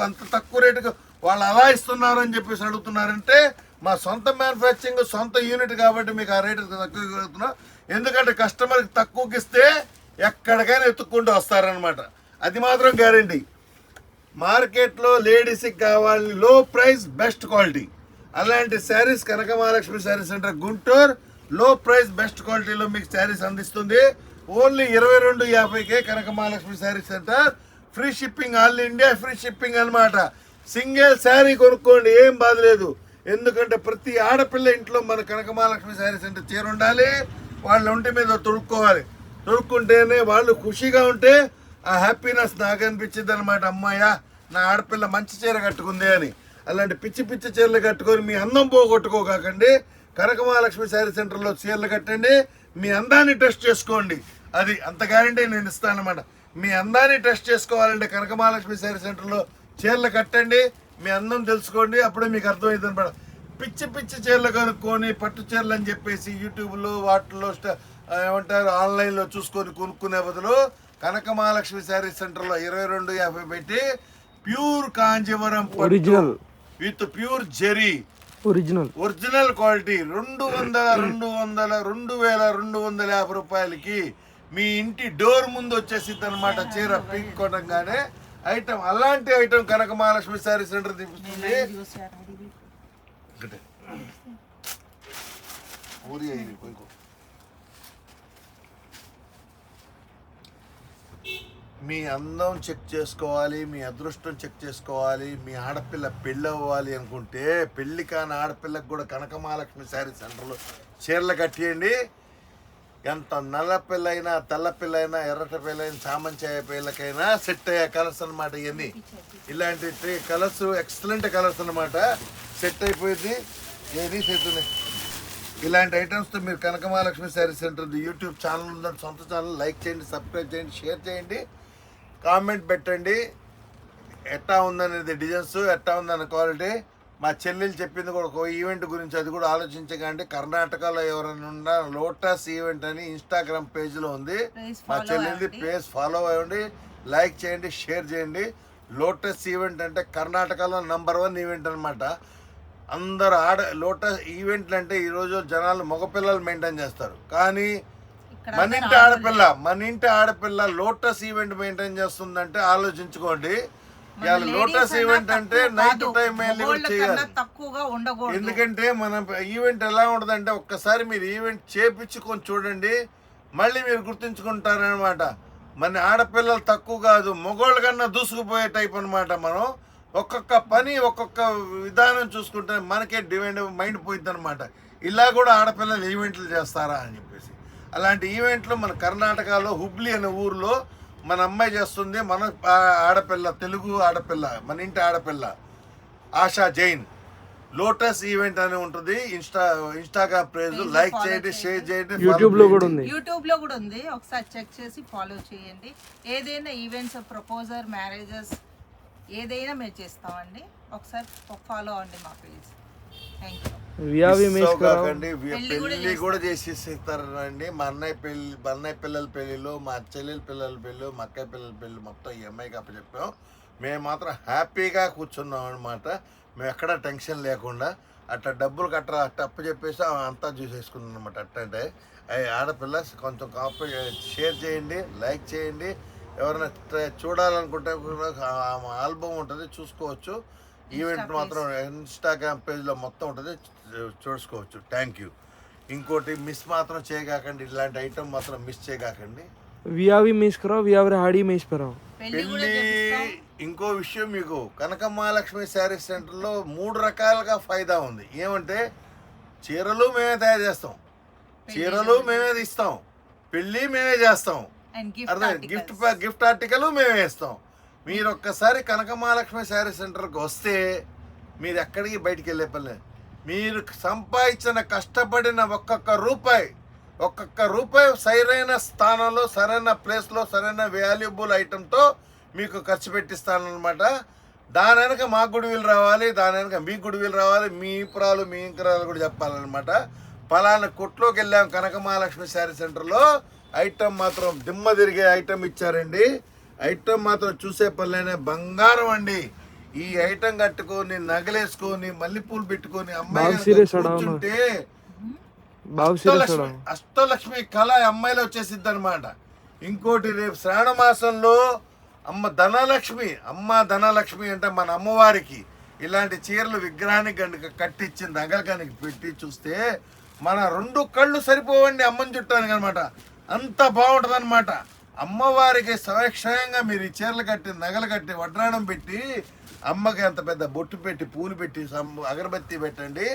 అంత తక్కువ రేటుగా వాళ్ళు అలా ఇస్తున్నారు అని చెప్పేసి అడుగుతున్నారంటే మా సొంత మ్యానుఫ్యాక్చరింగ్ సొంత యూనిట్ కాబట్టి మీకు ఆ రేటు తక్కువ అడుగుతున్నా. ఎందుకంటే కస్టమర్కి తక్కువకి ఇస్తే ఎక్కడికైనా ఎత్తుక్కుంటూ వస్తారనమాట, అది మాత్రం గ్యారంటీ. మార్కెట్లో లేడీస్కి కావాలి లో ప్రైస్ బెస్ట్ క్వాలిటీ, అలాంటి శారీస్ కనకమహాలక్ష్మి శారీ సెంటర్ గుంటూరు లో ప్రైస్ బెస్ట్ క్వాలిటీలో మీకు శారీస్ అందిస్తుంది. ఓన్లీ 2250కే Kanakamahalakshmi sari centre. Free shipping, all India free shipping అనమాట. సింగిల్ శారీ కొనుక్కోండి, ఏం బాధ లేదు. ఎందుకంటే ప్రతి ఆడపిల్ల ఇంట్లో మన కనకమహాలక్ష్మి శారీ సెంటర్ చీర ఉండాలి, వాళ్ళ ఒంటి మీద తొడుక్కోవాలి. తొడుక్కుంటేనే వాళ్ళు ఖుషిగా ఉంటే ఆ హ్యాపీనెస్ నాకు అనిపించింది అనమాట. అమ్మాయ్యా నా ఆడపిల్ల మంచి చీర కట్టుకుంది అని. అలాంటి పిచ్చి చీరలు కట్టుకొని మీ అందం పోగొట్టుకోకండి. కనకమహాలక్ష్మి శారీ సెంటర్లో చీరలు కట్టండి, మీ అందాన్ని టెస్ట్ చేసుకోండి. అది అంత గ్యారంటీ నేను ఇస్తానమాట. మీ అందాన్ని టెస్ట్ చేసుకోవాలంటే కనకమహాలక్ష్మి శారీ సెంటర్లో చీరలు కట్టండి, మీ అందం తెలుసుకోండి, అప్పుడే మీకు అర్థమవుతుంది అనమాట. పిచ్చి చీరలు కనుక్కొని పట్టు చీరలు అని చెప్పేసి యూట్యూబ్లో వాటిలో ఏమంటారు ఆన్లైన్లో చూసుకొని కొనుక్కునే బదులు కనక మహాలక్ష్మి శారీ సెంటర్లో 2250 పెట్టి pure Kanjeevaram original with pure zari original quality 2250 రూపాయలకి మీ ఇంటి డోర్ ముందు వచ్చేసిద్ది అనమాట. చీర పింక్ కొనగానే ఐటమ్, అలాంటి ఐటమ్ కనక మహాలక్ష్మి శారీ సెంటర్ తీపిస్తుంది. మీ అందం చెక్ చేసుకోవాలి, మీ అదృష్టం చెక్ చేసుకోవాలి, మీ ఆడపిల్ల పెళ్ళి అవ్వాలి అనుకుంటే పెళ్లి కాని ఆడపిల్లకు కూడా కనక మహాలక్ష్మి శారీ సెంటర్లో చీరలు కట్టియండి. ఎంత నల్ల పిల్లైనా తెల్ల పిల్లైనా ఎర్రట పిల్లైనా చామంచాయ పిల్లకైనా సెట్ అయ్యే కలర్స్ అనమాట. ఇవన్నీ ఇలాంటి కలర్స్ ఎక్సలెంట్ కలర్స్ అనమాట. సెట్ అయిపోయింది. ఏది సెట్ ఉన్నాయి. ఇలాంటి ఐటమ్స్తో మీరు Kanaka Mahalakshmi sari centre YouTube channel ఉందని సొంత ఛానల్ లైక్ చేయండి, సబ్స్క్రైబ్ చేయండి, షేర్ చేయండి, కామెంట్ పెట్టండి. ఎట్టా ఉందనేది డిజైన్స్, ఎట్టా ఉందన్న క్వాలిటీ. మా చెల్లెలు చెప్పింది కూడా ఒక ఈవెంట్ గురించి, అది కూడా ఆలోచించకండి. కర్ణాటకలో ఎవరైనా ఉన్న లోటస్ ఈవెంట్ అని ఇన్స్టాగ్రామ్ పేజ్లో ఉంది. మా చెల్లెల్ది పేజ్ ఫాలో అవ్వండి, లైక్ చేయండి, షేర్ చేయండి. లోటస్ ఈవెంట్ అంటే కర్ణాటకలో #1 ఈవెంట్ అనమాట. అందరు లోటస్ ఈవెంట్లు అంటే ఈరోజు జనాలు మగపిల్లలు మెయింటైన్ చేస్తారు, కానీ మన ఇంటి ఆడపిల్ల లోటస్ ఈవెంట్ మెయింటైన్ చేస్తుందంటే ఆలోచించుకోండి. లోటస్ ఈవెంట్ అంటే నైట్ టైం చేయాలి. ఎందుకంటే మన ఈవెంట్ ఎలా ఉంటదంటే ఒక్కసారి మీరు ఈవెంట్ చేపించుకొని చూడండి, మళ్ళీ మీరు గుర్తుంచుకుంటారనమాట. మన ఆడపిల్లలు తక్కువ కాదు, మగోళ్ళ కన్నా దూసుకుపోయే టైప్ అనమాట. మనం ఒక్కొక్క పని ఒక్కొక్క విధానం చూసుకుంటే మనకే డిమాండ్ మైండ్ పోయింది అనమాట. ఇలా కూడా ఆడపిల్లలు ఈవెంట్లు చేస్తారా అని చెప్పేసి. అలాంటి ఈవెంట్లు మన కర్ణాటకలో హుబ్లీ అనే ఊర్లో మన అమ్మాయి చేస్తుంది. మన ఆడపిల్ల, తెలుగు ఆడపిల్ల, మన ఇంటి ఆడపిల్ల ఆశా జైన్. లోటస్ ఈవెంట్ అని ఉంటుంది. ఇన్స్టాగ్రామ్ పేజ్ లైక్ చేయండి, షేర్ చేయండి. యూట్యూబ్ లో కూడా ఉంది. ఒకసారి చెక్ చేసి ఫాలో చేయండి. ఏదైనా ఈవెంట్స్, ప్రపోజల్, మ్యారేజెస్ ఏదైనా మేము చేస్తామండి. ఒకసారి ఫాలో అవ్వండి మా పేజ్. Thank you. పెళ్లి కూడా చేసేస్తారండి. మా అన్నయ్య పిల్లల పెళ్ళిళ్ళు, మా చెల్లెల పిల్లల పెళ్ళి, మా అక్కయ్య పిల్లల పెళ్ళి మొత్తం ఈ అమ్మాయికి అప్పచెప్పాం. మేము మాత్రం హ్యాపీగా కూర్చున్నాం అనమాట. మేము ఎక్కడ టెన్షన్ లేకుండా అట్లా డబ్బులు కట్టరా అట్ట అప్పచెప్పేసి అంతా చూసేసుకున్నాం అనమాట. అట్టంటే ఆడపిల్ల కొంచెం షేర్ చేయండి, లైక్ చేయండి. ఎవరైనా చూడాలనుకుంటే ఆల్బమ్ ఉంటుంది, చూసుకోవచ్చు. ఈవెంట్ మాత్రం ఇన్స్టాగ్రామ్ పేజ్లో మొత్తం ఉంటుంది, చూసుకోవచ్చు. Thank you. ఇంకోటి మిస్ మాత్రం చేయగాకండి, ఇలాంటి ఐటమ్ మాత్రం మిస్ చేయగాకండి. పెళ్ళి ఇంకో విషయం, మీకు కనక మహాలక్ష్మి శారీ సెంటర్లో 3 రకాలుగా ఫైదా ఉంది. ఏమంటే చీరలు మేమే తయారు చేస్తాం, చీరలు మేమే ఇస్తాం, పెళ్ళి మేమే చేస్తాం, అర్థం గిఫ్ట్ ఆర్టికల్ మేమే ఇస్తాం. మీరు ఒక్కసారి కనక మహాలక్ష్మి శారీ సెంటర్కి వస్తే మీరు ఎక్కడికి బయటికి వెళ్ళే పని. మీరు సంపాదించిన కష్టపడిన ఒక్కొక్క రూపాయి సరైన స్థానంలో, సరైన ప్లేస్లో, సరైన వాల్యుబుల్ ఐటెంతో మీకు ఖర్చు పెట్టిస్తానమాట. దాని వెనక మాకు గుడివిలు రావాలి, దాని వెనక మీకు గుడివిలు రావాలి, మీ ఇంకురాలు కూడా చెప్పాలన్నమాట. పలానా కొట్లోకి వెళ్ళాం కనక మహాలక్ష్మి శారీ సెంటర్లో, ఐటమ్ మాత్రం దిమ్మ తిరిగే ఐటమ్ ఇచ్చారండి. ఐటమ్ మాత్రం చూసే పనిలోనే బంగారం అండి. ఈ ఐటమ్ కట్టుకొని నగలేసుకొని మల్లెపూలు పెట్టుకొని అమ్మాయి కూర్చుంటే అష్టలక్ష్మి కళ అమ్మాయిలో వచ్చేసిద్ది అనమాట. ఇంకోటి రేపు శ్రావణ మాసంలో అమ్మ ధనలక్ష్మి అంటే మన అమ్మవారికి ఇలాంటి చీరలు విగ్రహానికి కనుక కట్టించి నగల కనుక పెట్టి చూస్తే మన 2 కళ్ళు సరిపోవండి అమ్మని చుట్టానికి అనమాట. అంత బాగుంటుంది అనమాట. అమ్మవారికి స్వయంగా మీరు ఈ చీరలు కట్టి, నగలు కట్టి, వడ్రాణం పెట్టి, అమ్మకి అంత పెద్ద బొట్టు పెట్టి, పూలు పెట్టి, అగరబత్తి పెట్టండి.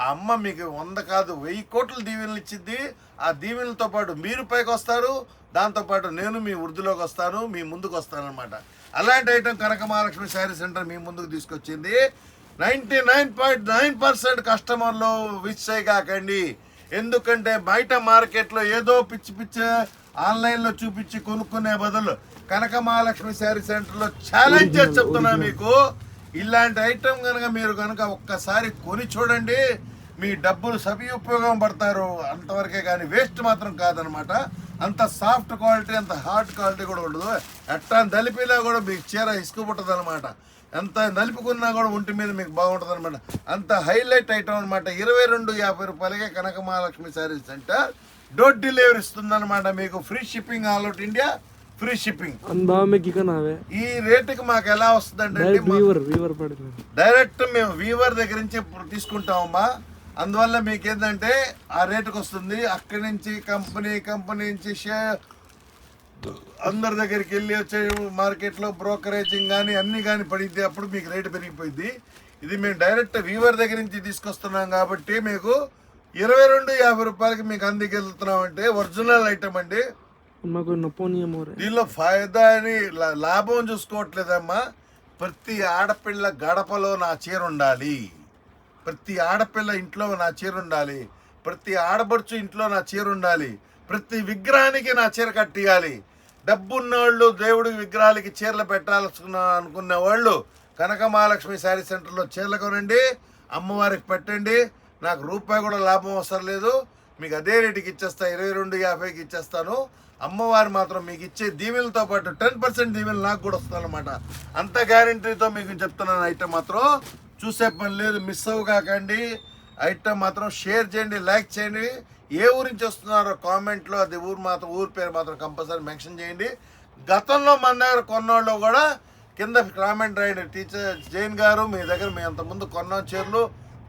ఆ అమ్మ మీకు 100 కాదు 1000 కోట్ల దీవెనలు ఇచ్చిద్ది. ఆ దీవెనలతో పాటు మీరు పైకి వస్తారు, దాంతోపాటు నేను మీ వృద్ధిలోకి వస్తాను, మీ ముందుకు వస్తాను అనమాట. అలాంటి ఐటమ్ కనక మహాలక్ష్మి శారీ సెంటర్ మీ ముందుకు తీసుకొచ్చింది. 99.9% కస్టమర్లు విష్ చేయగాకండి. ఎందుకంటే బయట మార్కెట్లో ఏదో పిచ్చి ఆన్లైన్లో చూపించి కొనుక్కునే బదులు కనక మహాలక్ష్మి శారీ సెంటర్లో ఛాలెంజ్ చేసి చెప్తున్నా మీకు. ఇలాంటి ఐటమ్ కనుక మీరు కనుక ఒక్కసారి కొని చూడండి, మీ డబ్బులు సదుపయోగం పడతారు. అంతవరకే కానీ వేస్ట్ మాత్రం కాదనమాట. అంత సాఫ్ట్ క్వాలిటీ, అంత హార్డ్ క్వాలిటీ కూడా ఉండదు. ఎట్టా నలిపినా కూడా మీకు చీర ఇసుకు పుట్టదు అనమాట. ఎంత నలుపుకున్నా కూడా ఒంటి మీద మీకు బాగుంటుంది అనమాట. అంత హైలైట్ ఐటమ్ అనమాట. 2250 రూపాయలకే Kanaka Mahalakshmi saris centre door delivery ఇస్తుంది అనమాట. మీకు free shipping, all out India free shipping. ఈ రేటుకి మాకు ఎలా వస్తుందంటే డైరెక్ట్ మేము వీవర్ దగ్గర నుంచి తీసుకుంటామమ్మా. అందువల్ల మీకు ఏంటంటే ఆ రేటుకి వస్తుంది. అక్కడి నుంచి కంపెనీ నుంచి అందరి దగ్గరికి వెళ్ళి వచ్చే మార్కెట్లో బ్రోకరేజింగ్ కానీ అన్నీ కానీ పడిద్ది. అప్పుడు మీకు రేటు పెరిగిపోయింది. ఇది మేము డైరెక్ట్ వీవర్ దగ్గర నుంచి తీసుకొస్తున్నాం కాబట్టి మీకు 2250 రూపాయలకి మీకు అందుకెళ్తున్నాం. అంటే ఒరిజినల్ ఐటమ్ అండి. దీనిలో ఫాయిదా అని లాభం చూసుకోవట్లేదమ్మా. ప్రతి ఆడపిల్ల గడపలో నా చీర ఉండాలి, ప్రతి ఆడపిల్ల ఇంట్లో నా చీర ఉండాలి, ప్రతి ఆడబడుచు ఇంట్లో నా చీర ఉండాలి, ప్రతి విగ్రహానికి నా చీర కట్టియాలి. డబ్బున్నవాళ్ళు దేవుడికి విగ్రహాలకి చీరలు అనుకునే వాళ్ళు కనక మహాలక్ష్మి శారీ సెంటర్లో చీరలు కొనండి, అమ్మవారికి పెట్టండి. నాకు రూపాయి కూడా లాభం అవసరం లేదు. మీకు అదే రేటుకి ఇచ్చేస్తా, 2250కి ఇచ్చేస్తాను. అమ్మవారు మాత్రం మీకు ఇచ్చే దీవెనలతో పాటు 10% దీవెనలు నాకు కూడా వస్తుంది అనమాట. అంత గ్యారంటీతో మీకు చెప్తున్నాను. ఐటమ్ మాత్రం చూసే పని లేదు, మిస్ అవ్వకండి. ఐటమ్ మాత్రం షేర్ చేయండి, లైక్ చేయండి. ఏ ఊరి నుంచి వస్తున్నారో కామెంట్లో అది ఊరి పేరు మాత్రం కంపల్సరీ మెన్షన్ చేయండి. గతంలో మన దగ్గర కొన్నోళ్ళు కూడా కింద కామెంట్ రాయండి. టీచర్ జైన్ గారు మీ దగ్గర మేము అంతకుముందు కొన్న చీరలు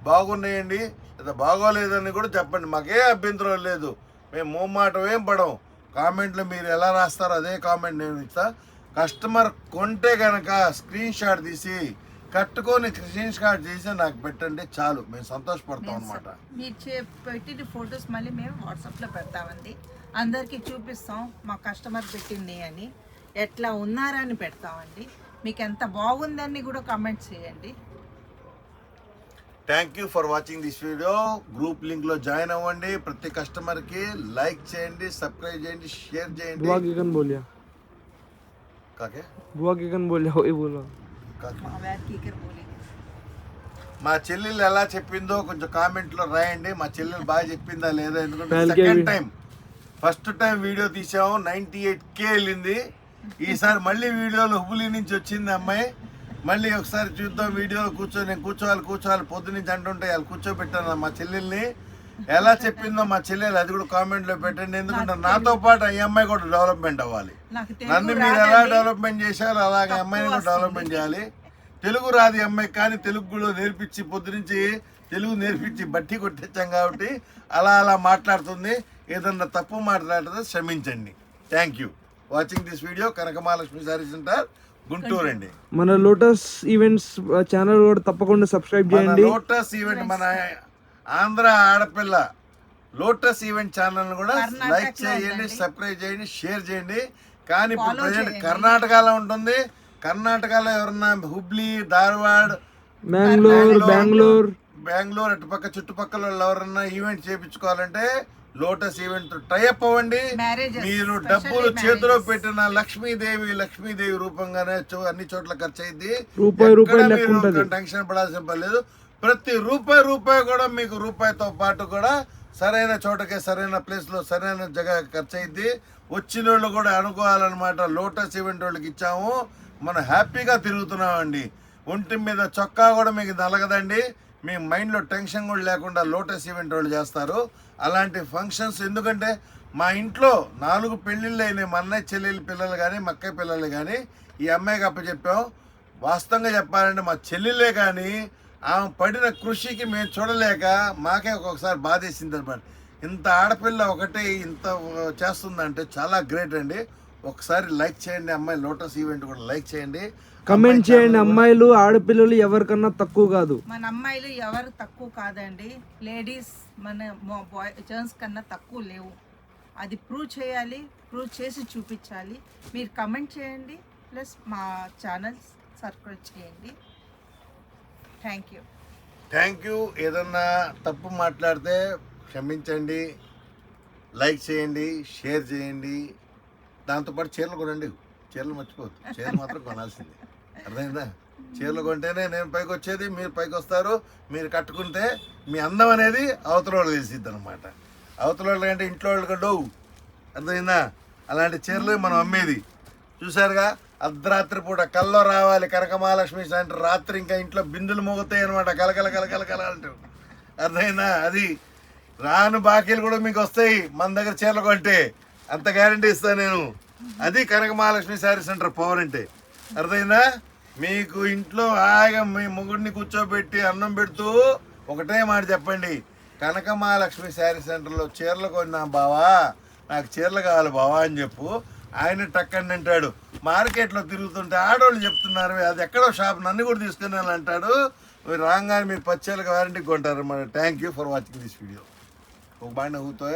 బాగున్నాయండి లేదా బాగోలేదని కూడా చెప్పండి. మాకే అభ్యంతరం లేదు, మేము మూమాటం ఏం పడం. కామెంట్లో మీరు ఎలా రాస్తారో అదే కామెంట్ నేను ఇస్తా. కస్టమర్ కొంటే కనుక స్క్రీన్ షాట్ తీసి కట్టుకొని స్క్రీన్ షాట్ చేసి నాకు పెట్టండి, చాలు, మేము సంతోషపడతాం అనమాట. మీరు పెట్టిన ఫొటోస్ మళ్ళీ మేము వాట్సాప్లో పెడతామండి. అందరికీ చూపిస్తాం మా కస్టమర్ పెట్టింది అని, ఎట్లా ఉన్నారని పెడతామండి. మీకు ఎంత బాగుందని కూడా కామెంట్ చేయండి. Thank you for watching this video. Group లింక్లో జాయిన్ అవ్వండి. ప్రతి కస్టమర్కి లైక్ చేయండి, సబ్స్క్రైబ్ చేయండి, షేర్ చేయండి. మా చెల్లెలు ఎలా చెప్పిందో కొంచెం కామెంట్లో రాయండి. మా చెల్లెలు బాగా చెప్పిందా లేదా, ఎందుకంటే second time, first time video తీసాము 98K వెళ్ళింది. ఈసారి మళ్ళీ వీడియోలో హుబ్లీ నుంచి వచ్చింది అమ్మాయి. మళ్ళీ ఒకసారి చూద్దాం వీడియోలో నేను కూర్చోవాలి పొద్దు నుంచి అంటుంటే వాళ్ళు కూర్చోబెట్టాను మా చెల్లెల్ని. ఎలా చెప్పిందో మా చెల్లెలు అది కూడా కామెంట్లో పెట్టండి. ఎందుకంటే నాతో పాటు ఈ అమ్మాయి కూడా డెవలప్మెంట్ అవ్వాలి. నన్ను మీరు ఎలా డెవలప్మెంట్ చేశారో అలాగే అమ్మాయిని కూడా డెవలప్మెంట్ చేయాలి. తెలుగు రాదు అమ్మాయి, కానీ తెలుగు కూడా నేర్పించి పొద్దు నుంచి తెలుగు నేర్పించి బట్టి కొట్టించాం కాబట్టి అలా మాట్లాడుతుంది. ఏదన్నా తప్పు మాట్లాడితే క్షమించండి. Thank you watching this video. Kanaka Mahalakshmi sari centre, Guntur అండి. మన లోటస్ ఈవెంట్స్ ఛానల్ కూడా తప్పకుండా సబ్స్క్రైబ్ చేయండి. లోటస్ ఈవెంట్ మన ఆంధ్ర ఆడపిల్ల లోటస్ ఈవెంట్ ఛానల్ కూడా లైక్ చేయండి, సబ్స్క్రైబ్ చేయండి, షేర్ చేయండి. కానీ ఇప్పుడు ప్రజెంట్ కర్ణాటకలో ఉంటుంది. కర్ణాటకలో ఎవరన్నా హుబ్లీ, ధార్వాడ్, బెంగళూరు అటుపక్క చుట్టుపక్కల ఎవరన్నా ఈవెంట్ చేయించుకోవాలంటే లోటస్ ఈవెంట్ టైఅప్ అవ్వండి. మీరు డబ్బులు చేతిలో పెట్టిన లక్ష్మీదేవి రూపంగానే అన్ని చోట్ల ఖర్చు అయింది. టెన్షన్ పడాల్సిన పని లేదు. ప్రతి రూపాయి కూడా మీకు రూపాయితో పాటు కూడా సరైన చోటకే, సరైన ప్లేస్ లో, సరైన జగ ఖర్చు అయింది. వచ్చిన వాళ్ళు కూడా అనుకోవాలన్నమాట. లోటస్ ఈవెంట్ వాళ్ళకి ఇచ్చాము, మనం హ్యాపీగా తిరుగుతున్నామండి. ఒంటి మీద చొక్కా కూడా మీకు నలగదండి. మీ మైండ్లో టెన్షన్ కూడా లేకుండా లోటస్ ఈవెంట్ వాళ్ళు చేస్తారు అలాంటి ఫంక్షన్స్. ఎందుకంటే మా ఇంట్లో 4 పెళ్ళిళ్ళు అయినాయి. మా అన్నయ్య చెల్లెలు పిల్లలు కానీ, మా అక్కయ్య పిల్లలు కానీ ఈ అమ్మాయికి అప్పచెప్పాం. వాస్తవంగా చెప్పాలంటే మా చెల్లెలే కానీ ఆమె పడిన కృషికి మేము చూడలేక మాకే ఒక్కొక్కసారి బాధేసింది అనమాట. ఇంత ఆడపిల్ల ఒకటే ఇంత చేస్తుందంటే చాలా గ్రేట్ అండి. ఒకసారి లైక్ చేయండి అమ్మాయి లోటస్ ఈవెంట్ కూడా లైక్ చేయండి, కమెంట్ చేయండి. అమ్మాయిలు ఆడపిల్లలు ఎవరికన్నా తక్కువ కాదు. మన అమ్మాయిలు ఎవరు తక్కువ కాదండి. లేడీస్ మన జెంట్స్ కన్నా తక్కువ లేవు. అది ప్రూవ్ చేయాలి, ప్రూవ్ చేసి చూపించాలి. మీరు కమెంట్ చేయండి, ప్లస్ మా ఛానల్ సబ్స్క్రైబ్ చేయండి. Thank you. ఏదన్నా తప్పు మాట్లాడితే క్షమించండి, లైక్ చేయండి, షేర్ చేయండి. దాంతోపాటు చీరలు కొనండి. చీరలు మర్చిపోద్దు, చీరలు మాత్రం కొనాల్సిందే. అర్థమైందా? చీరలు కొంటేనే నేను పైకి వచ్చేది, మీరు పైకి వస్తారు. మీరు కట్టుకుంటే మీ అందం అనేది అవతల వాళ్ళు తెలిసిద్ది అనమాట. అవతల వాళ్ళ కంటే ఇంట్లో వాళ్ళకి డోవు అర్థమైందా? అలాంటి చీరలు మనం అమ్మేది చూసారుగా. అర్ధరాత్రి పూట కల్లో రావాలి కనకమహాలక్ష్మి అంటే రాత్రి ఇంకా ఇంట్లో బిందులు మోగుతాయి అనమాట, కలకల కలకల కల అంటూ. అర్థమైందా? అది రాను బాకీలు కూడా మీకు వస్తాయి మన దగ్గర చీరలు కొంటే, అంత గ్యారంటీ ఇస్తాను నేను. అది కనకమహాలక్ష్మి శారీ సెంటర్ పవర్ అంటే. అర్థమైందా? మీకు ఇంట్లో హాయిగా మీ మొగుడిని కూర్చోబెట్టి అన్నం పెడుతూ ఒకటే మాట చెప్పండి, కనకమహాలక్ష్మి శారీ సెంటర్లో చీరలు కొన్నా బావా, నాకు చీరలు కావాలి బావా అని చెప్పు. ఆయన టక్కని అంటాడు. మార్కెట్లో తిరుగుతుంటే ఆడవాళ్ళు చెప్తున్నారు అది ఎక్కడో షాప్, నన్ను కూడా తీసుకుని అంటాడు. మీరు రాగానే మీరు 10 చీరలకు వారంటీ కొంటారు అన్నమాట. Thank you for watching this video. ఒక బాగా నవ్వుతో